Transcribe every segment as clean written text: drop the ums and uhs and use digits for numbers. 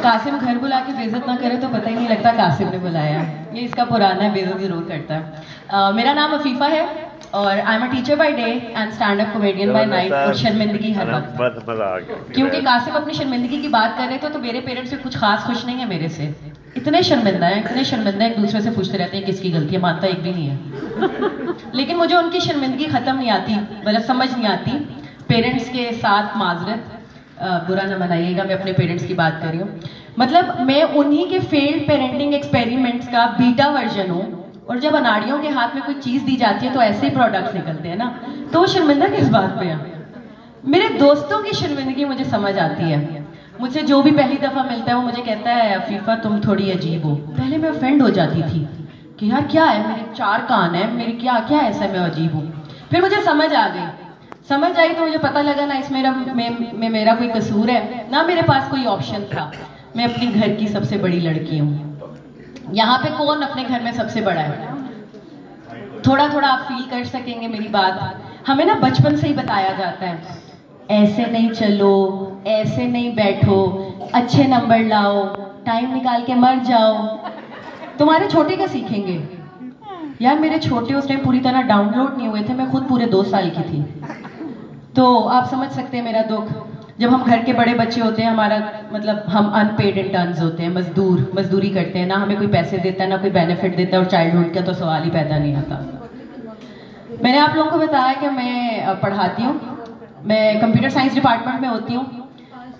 कासिम घर बुला के बेइज्जत ना करे तो पता ही नहीं लगता कासिम ने बुलाया। ये इसका पुराना है, बेइज्जत जरूर करता है। मेरा नाम अफीफा है और I am a teacher by day and stand up comedian by night. और शर्मिंदगी हर वक्त, क्योंकि कासिम अपनी शर्मिंदगी की बात कर रहे थे तो मेरे पेरेंट्स भी कुछ खास खुश नहीं है मेरे से। इतने शर्मिंदा है, इतने शर्मिंदा, एक दूसरे से पूछते रहते हैं किसकी गलती है, मानता एक भी नहीं है। लेकिन मुझे उनकी शर्मिंदगी खत्म नहीं आती, मतलब समझ नहीं आती। पेरेंट्स के साथ माजरत, बुरा ना मनाइएगा, मैं अपने पेरेंट्स की बात कर रही हूँ। मतलब मैं उन्हीं के फेल्ड पेरेंटिंग एक्सपेरिमेंट्स का बीटा वर्जन हूँ। और जब अनाड़ियों के हाथ में कोई चीज दी जाती है तो ऐसे ही प्रोडक्ट्स निकलते हैं ना, तो वो शर्मिंदा किस बात पे है? मेरे दोस्तों की शर्मिंदगी मुझे समझ आती है। मुझसे जो भी पहली दफा मिलता है वो मुझे कहता है अफीफा तुम थोड़ी अजीब हो। पहले मैं ऑफेंड हो जाती थी कि यार क्या है, मेरे 4 कान है, मेरी क्या क्या ऐसा मैं अजीब हूँ। फिर मुझे समझ आ गई, समझ आई तो मुझे पता लगा ना इसमें मेरा कोई कसूर है ना मेरे पास कोई ऑप्शन था। मैं अपने घर की सबसे बड़ी लड़की हूँ। यहाँ पे कौन अपने घर में सबसे बड़ा है? थोड़ा थोड़ा आप फील कर सकेंगे मेरी बात। हमें ना बचपन से ही बताया जाता है ऐसे नहीं चलो, ऐसे नहीं बैठो, अच्छे नंबर लाओ, टाइम निकाल के मर जाओ। तुम्हारे छोटे क्या सीखेंगे? यार मेरे छोटे उस टाइम पूरी तरह डाउनलोड नहीं हुए थे, मैं खुद पूरे 2 साल की थी। तो आप समझ सकते हैं मेरा दुख। जब हम घर के बड़े बच्चे होते हैं, हमारा मतलब हम अनपेड इंटर्न्स होते हैं, मजदूरी करते हैं ना, हमें कोई पैसे देता है ना कोई बेनिफिट देता है, और चाइल्डहुड का तो सवाल ही पैदा नहीं आता। मैंने आप लोगों को बताया कि मैं पढ़ाती हूँ, मैं कंप्यूटर साइंस डिपार्टमेंट में होती हूँ।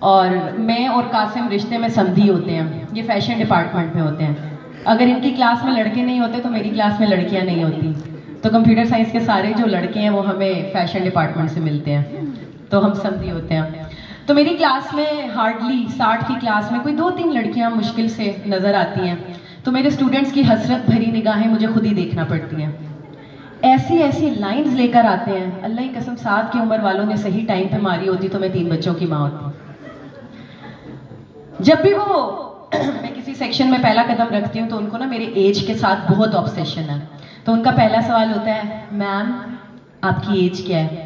और मैं और कासिम रिश्ते में समधी होते हैं, ये फैशन डिपार्टमेंट में होते हैं। अगर इनकी क्लास में लड़के नहीं होते तो मेरी क्लास में लड़कियां नहीं होती। तो कंप्यूटर साइंस के सारे जो लड़के हैं वो हमें फैशन डिपार्टमेंट से मिलते हैं, तो हम समधी होते हैं। तो मेरी क्लास में हार्डली 60 की क्लास में कोई 2-3 लड़कियां मुश्किल से नजर आती हैं। तो मेरे स्टूडेंट्स की हसरत भरी निगाहें मुझे खुद ही देखना पड़ती हैं। ऐसी ऐसी लाइंस लेकर आते हैं, अल्लाह की कसम 7 की उम्र वालों ने सही टाइम पे मारी होती तो मैं 3 बच्चों की माँ होती। जब भी वो मैं किसी सेक्शन में पहला कदम रखती हूँ तो उनको ना मेरे एज के साथ बहुत ऑब्सेशन है। तो उनका पहला सवाल होता है मैम आपकी एज क्या है?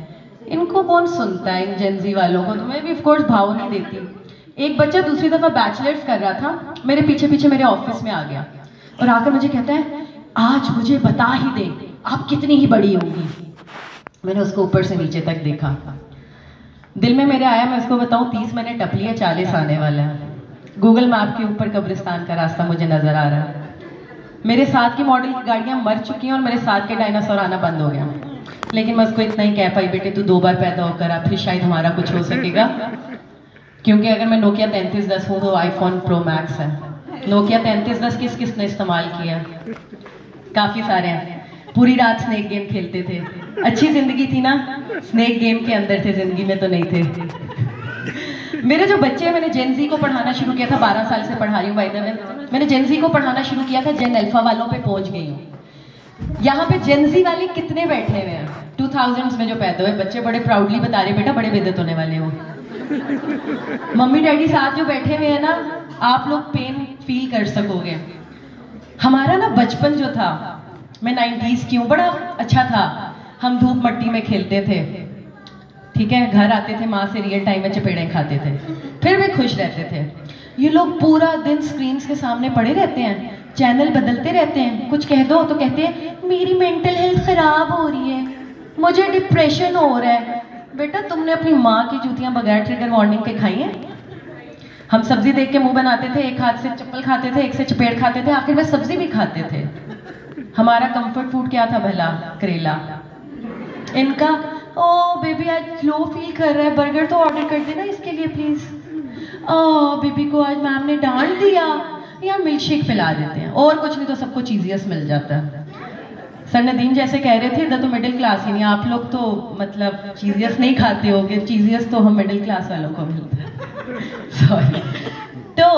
इनको कौन सुनता है, इन जेनजी वालों को? तो मैं भी ऑफ कोर्स भाव नहीं देती। एक बच्चा दूसरी दफा बैचलर्स कर रहा था, मेरे पीछे पीछे मेरे ऑफिस में आ गया और आकर मुझे कहता है आज मुझे बता ही दे आप कितनी ही बड़ी होंगी। मैंने उसको ऊपर से नीचे तक देखा, दिल में मेरे आया मैं उसको बताऊं 30 मैंने टप लिया, 40 आने वाला है। गूगल मैप के ऊपर कब्रिस्तान का रास्ता मुझे नजर आ रहा है। मेरे साथ की मॉडल की गाड़ियां मर चुकी हैं और मेरे साथ के डायनासोर आना बंद हो गया। लेकिन मैं उसको इतना ही कह पाई बेटे तू 2 बार पैदा होकर आ, फिर शायद हमारा कुछ हो सकेगा। क्योंकि अगर मैं नोकिया 3310 हूँ तो आईफोन प्रो मैक्स है। नोकिया 3310 किसने इस्तेमाल किया? काफी सारे हैं। पूरी रात स्नेक गेम खेलते थे, अच्छी जिंदगी थी ना, स्नेक गेम के अंदर थे, जिंदगी में तो नहीं थे। मेरे जो बच्चे हैं, मैंने जेनजी को पढ़ाना शुरू किया था, 12 साल से पढ़ा रही हूँ बाय द वे। मैंने जेनजी को पढ़ाना शुरू किया था, जेन अल्फा वालों पे पहुंच गई हूँ। यहाँ पे जेनजी वाले कितने बैठे हुए हैं 2000s में जो पैदा हुए बच्चे, बड़े प्राउडली बता रहे बेटा बड़े बेइज्जत होने वाले हो। मम्मी डैडी साथ जो बैठे हुए हैं ना, आप लोग पेन फील कर सकोगे। हमारा ना बचपन जो था, मैं 90s की हूँ, बड़ा अच्छा था। हम धूप मट्टी में खेलते थे, ठीक है, घर आते थे माँ से रियल टाइम में चपेड़े खाते थे, फिर भी खुश रहते थे। ये लोग पूरा दिन स्क्रीन्स के सामने पड़े रहते हैं, चैनल बदलते रहते हैं। कुछ कह दो तो कहते हैं मेरी मेंटल हेल्थ खराब हो रही है, मुझे डिप्रेशन हो रहा है। बेटा तुमने अपनी माँ की जूतियां बगैर ट्रिगर वार्निंग के खाई हैं? हम सब्जी देख के मुंह बनाते थे, एक हाथ से चप्पल खाते थे, एक से चपेड़ खाते थे, आखिर में सब्जी भी खाते थे। हमारा कंफर्ट फूड क्या था भला? करेला। इनका ओ बेबी आज लो फील कर रहा है, बर्गर तो ऑर्डर कर देना इसके लिए प्लीज। ओ बेबी को आज मैम ने डांट दिया, या मिल्क शेक पिला देते हैं, और कुछ नहीं तो सबको चीजियस मिल जाता है। सर नदीम जैसे कह रहे थे इधर तो मिडिल क्लास ही नहीं, आप लोग तो मतलब चीजियस नहीं खाते होगे, चीजियस तो हम मिडिल क्लास वालों को मिलता है। सॉरी। तो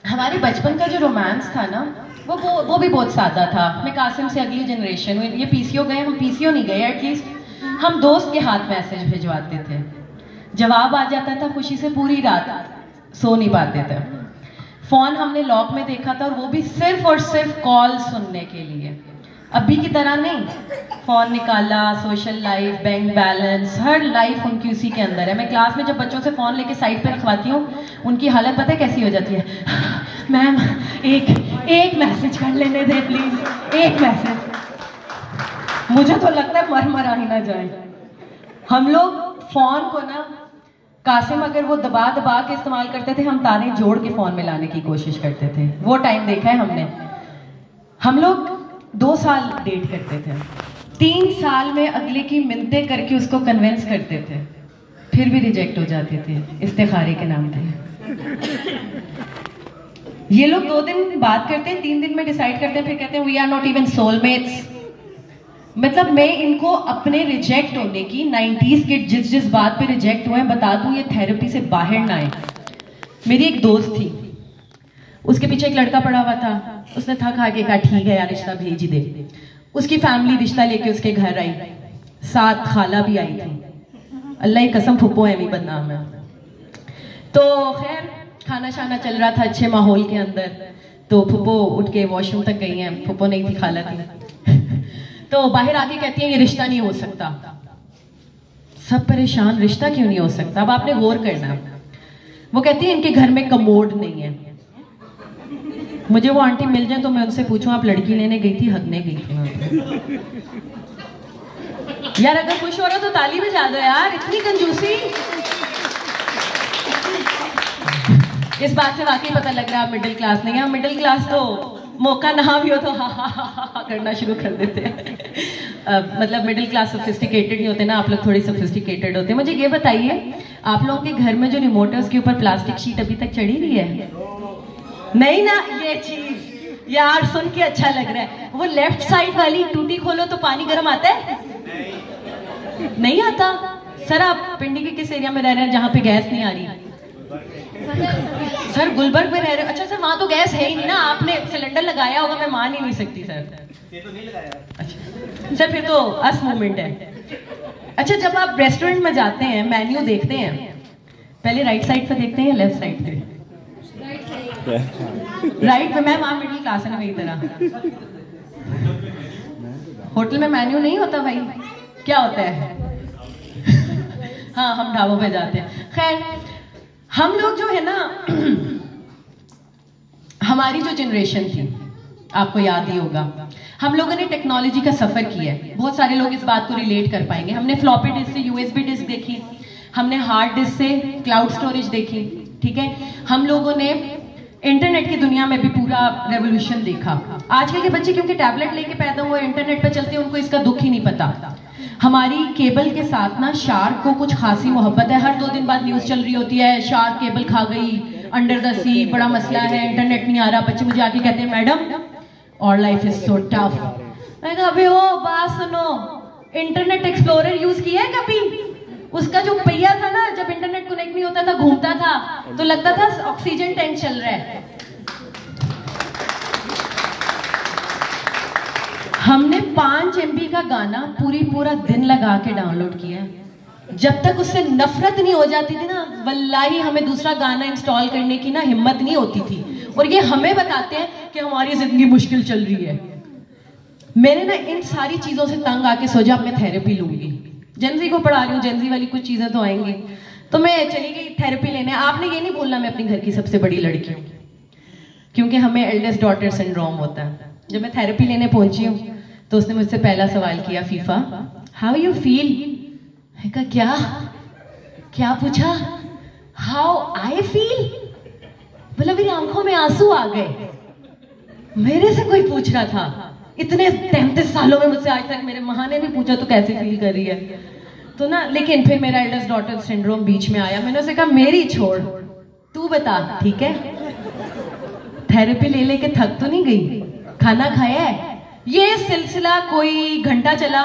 हमारे बचपन का जो रोमांस था ना, वो भी बहुत सादा था। मैं कासिम से अगली जनरेशन हूँ, ये पीसीओ गए, हम पीसीओ नहीं गए, एटलीस्ट हम दोस्त के हाथ मैसेज भिजवाते थे, जवाब आ जाता था खुशी से, पूरी रात सो नहीं पाते थे। फोन हमने लॉक में देखा था, और वो भी सिर्फ और सिर्फ कॉल सुनने के लिए। अभी की तरह नहीं, फोन निकाला, सोशल लाइफ, बैंक बैलेंस, हर लाइफ उनकी उसी के अंदर है। मैं क्लास में जब बच्चों से फोन लेके साइड पे रखवाती हूँ, उनकी हालत पता है कैसी हो जाती है? मैम एक मैसेज कर लेने दे प्लीज, एक मैसेज। मुझे तो लगता है मर मरा ही ना जाए। हम लोग फोन को ना, कासिम अगर वो दबा दबा के इस्तेमाल करते थे, हम तारे जोड़ के फोन में लाने की कोशिश करते थे। वो टाइम देखा है हमने। हम लोग 2 साल डेट करते थे, 3 साल में अगले की मिन्नतें करके उसको कन्विंस करते थे, फिर भी रिजेक्ट हो जाते थे इस्तिखारे के नाम पे। ये लोग 2 दिन बात करते हैं, 3 दिन में डिसाइड करते हैं, फिर कहते हैं we are not even soulmates. मतलब मैं इनको अपने रिजेक्ट होने की 90s के जिस बात पे रिजेक्ट हुए बता दूं, ये थेरेपी से बाहर ना आए। मेरी एक दोस्त थी, उसके पीछे एक लड़का पड़ा हुआ था, उसने थक हार के कहा ठीक है यार रिश्ता भेज ही दे। उसकी फैमिली रिश्ता लेके उसके घर आई, साथ खाला भी आई थी। अल्लाह की कसम फुप्पो है भी बदनाम है। तो खैर खाना शाना चल रहा था अच्छे माहौल के अंदर, तो फुप्पो उठ के वॉशरूम तक गई हैं, फुप्पो नहीं थी खाला थी। तो बाहर आके कहती है ये रिश्ता नहीं हो सकता। सब परेशान, रिश्ता क्यों नहीं हो सकता? अब आपने गौर करना। वो कहती है इनके घर में कमोड नहीं है। मुझे वो आंटी मिल जाए तो मैं उनसे पूछूं आप लड़की लेने गई थी, हगने गई थी? यार अगर खुश हो रहा तो ताली बजा दो यार, इतनी कंजूसी। इस बात से वाकई पता लग रहा है आप मिडिल क्लास नहीं है। मिडिल क्लास तो मौका ना भी हो तो हा हा हा करना शुरू कर देते हैं। मतलब मिडिल क्लास सोफिस्टिकेटेड नहीं होते ना, आप लोग थोड़ी सोफिस्टिकेटेड होते हैं। मुझे ये बताइए, आप लोगों के घर में जो रिमोट है उसके ऊपर प्लास्टिक शीट अभी तक चढ़ी हुई है? नहीं ना? ये चीज यार सुन के अच्छा लग रहा है। वो लेफ्ट साइड वाली टूटी खोलो तो पानी गर्म आता है? नहीं आता। सर आप पिंडी के किस एरिया में रह रहे हैं जहाँ पे गैस नहीं आ रही? सर गुलबर्ग में रह रहे हो? अच्छा सर वहां तो गैस है ही नहीं ना, आपने सिलेंडर लगाया होगा, मैं मान ही नहीं सकती सर। ये तो नहीं लगाया। अच्छा सर फिर तो अस मूवमेंट है। अच्छा जब आप रेस्टोरेंट में जाते हैं, मेन्यू देखते हैं, पहले राइट साइड पे देखते हैं या लेफ्ट साइड पे? राइट पे। मैं वहां मिडिल क्लास है ना मेरी तरह। होटल में मेन्यू नहीं होता भाई, क्या होता है? हाँ हम ढाबों पे जाते हैं। खैर हम लोग जो है ना, हमारी जो जनरेशन थी, आपको याद ही होगा, हम लोगों ने टेक्नोलॉजी का सफर किया है। बहुत सारे लोग इस बात को रिलेट कर पाएंगे। हमने फ्लॉपी डिस्क से यूएसबी डिस्क देखी, हमने हार्ड डिस्क से क्लाउड स्टोरेज देखी, ठीक है। हम लोगों ने इंटरनेट की दुनिया में भी पूरा रेवोल्यूशन देखा। आजकल के बच्चे क्योंकि टैबलेट लेके पैदा हुए, इंटरनेट पर चलते हैं, उनको इसका दुख ही नहीं पता। हमारी केबल के साथ ना शार्क को कुछ खासी मोहब्बत है। हर 2 दिन बाद न्यूज चल रही होती है शार्क केबल खा गई, अंडर द सी बड़ा मसला है, इंटरनेट नहीं आ रहा। बच्चे मुझे आके कहते हैं मैडम और लाइफ इज सो टफ। मैं कहा अबे ओ बात सुनो, इंटरनेट एक्सप्लोरर यूज किया है कभी? उसका जो पहिया था ना, जब इंटरनेट कनेक्ट नहीं होता था, घूमता था, तो लगता था ऑक्सीजन टैंक चल रहा है। हमने 5 MB का गाना पूरा दिन लगा के डाउनलोड किया। जब तक उससे नफरत नहीं हो जाती थी ना, वल्लाही हमें दूसरा गाना इंस्टॉल करने की ना हिम्मत नहीं होती थी। और ये हमें बताते हैं कि हमारी जिंदगी मुश्किल चल रही है। मैंने ना इन सारी चीजों से तंग आके सोचा अब मैं थेरेपी लूंगी। जेनजी को पढ़ा रही हूँ, जेनजी वाली कुछ चीजें तो आएंगी, तो मैं चली गई थेरेपी लेने। आपने ये नहीं बोलना मैं अपनी घर की सबसे बड़ी लड़की हूँ, क्योंकि हमें एल्डेस्ट डॉटर सिंड्रोम होता है। जब मैं थेरेपी लेने पहुंची हूँ तो उसने मुझसे पहला सवाल किया, फीफा हाउ यू फील? मैं कहा क्या पूछा? How I feel? मतलब मेरी आंखों में आंसू आ गए। मेरे से कोई पूछ रहा था, इतने 33 सालों में मुझसे आज तक मेरे माँ ने नहीं पूछा तो कैसे फील कर रही है। तो ना लेकिन फिर मेरा एल्डेस्ट डॉटर सिंड्रोम बीच में आया। मैंने उसे कहा मेरी छोड़, तू बता, ठीक है? थेरेपी ले लेके थक तो नहीं गई? खाना खाया है? ये सिलसिला कोई घंटा चला।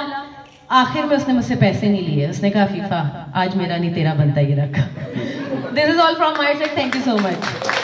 आखिर में उसने मुझसे पैसे नहीं लिए। उसने कहा फीफा आज मेरा नहीं तेरा बनता, ये रखा। This is all from my side, thank you so much.